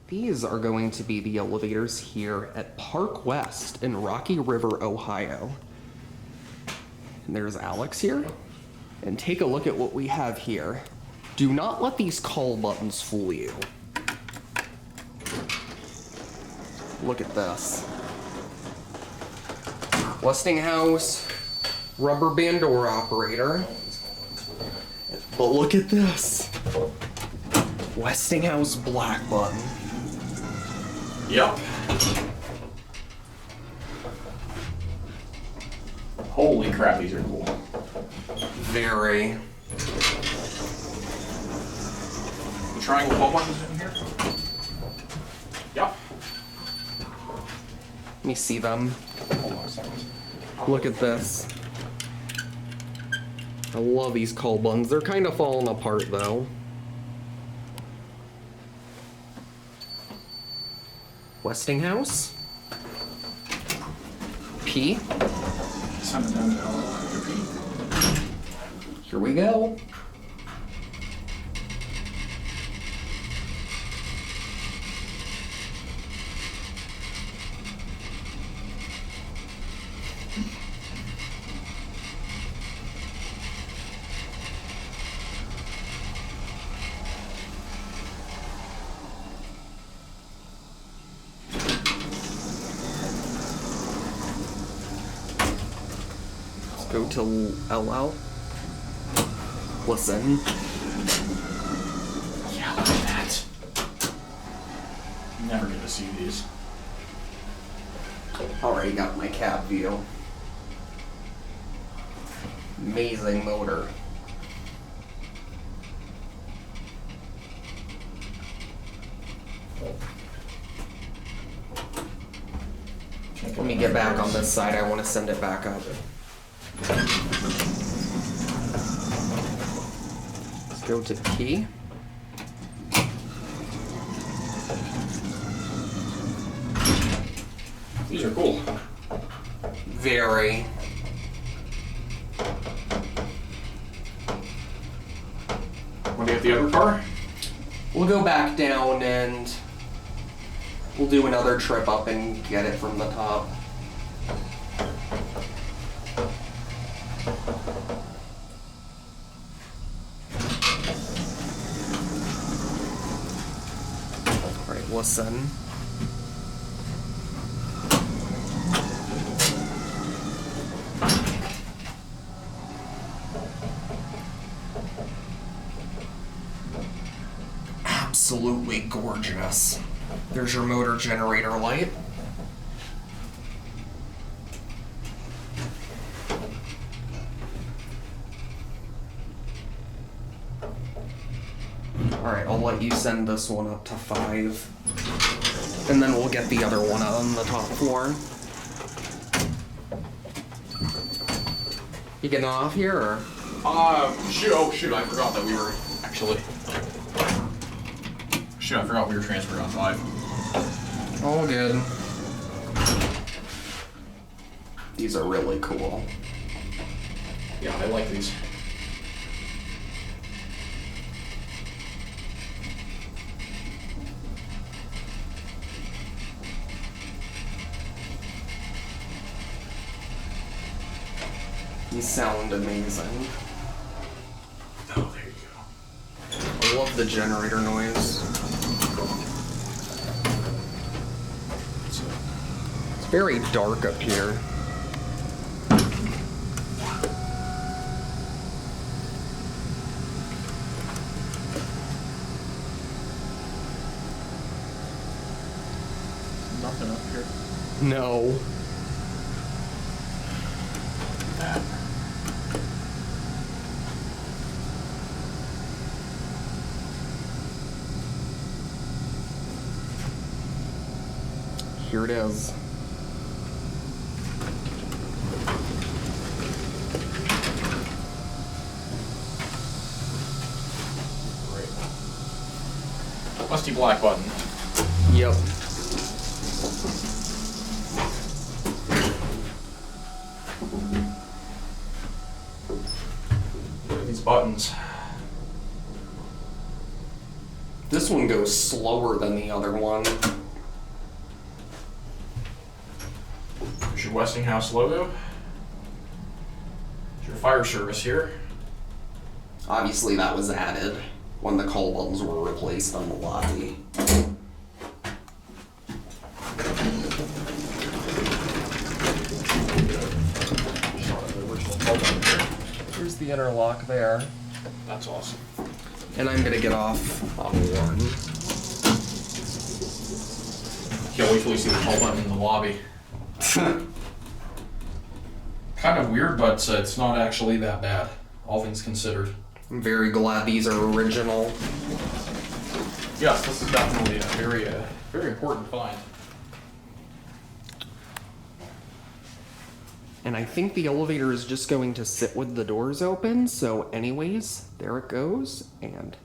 These are going to be the elevators here at Park West in Rocky River, Ohio. And there's Alex here. And take a look at what we have here. Do not let these call buttons fool you. Look at this. Westinghouse rubber band door operator. But look at this. Westinghouse Black Button. Yep. Holy crap, these are cool. Very. The triangle call buttons in here? Yep. Let me see them. Hold on a second. Look at this. I love these call buttons. They're kind of falling apart though. Westinghouse. P. Send it down to L. Here we go. Go to LL. Listen. Yeah, look at that. Never get to see these. Already got my cab view. Amazing motor. Let me get back on this side. I want to send it back up. Let's go to P. These are cool. Very. Want to get the other car? We'll go back down and we'll do another trip up and get it from the top. Alright, listen. Absolutely gorgeous. There's your motor generator light. Alright, I'll let you send this one up to 5. And then we'll get the other one on the top floor. You getting off here, or? Shoot, oh shoot, I forgot that we were actually... Shoot, I forgot we were transferred on 5. All good. These are really cool. Yeah, I like these. These sound amazing. Oh, there you go. I love the generator noise. It's very dark up here. Nothing up here. No. That. Here it is. Great. Musty black button. Yep. These This one goes slower than the other one. There's your Westinghouse logo. There's your fire service here. Obviously that was added when the call buttons were replaced on the lobby. Here's the interlock there. That's awesome. And I'm gonna get off on one. Can't wait till we see the call button in the lobby. Kind of weird, but it's not actually that bad, all things considered. I'm very glad these are original. Yes, this is definitely a very important find. And I think the elevator is just going to sit with the doors open. So anyways, there it goes. And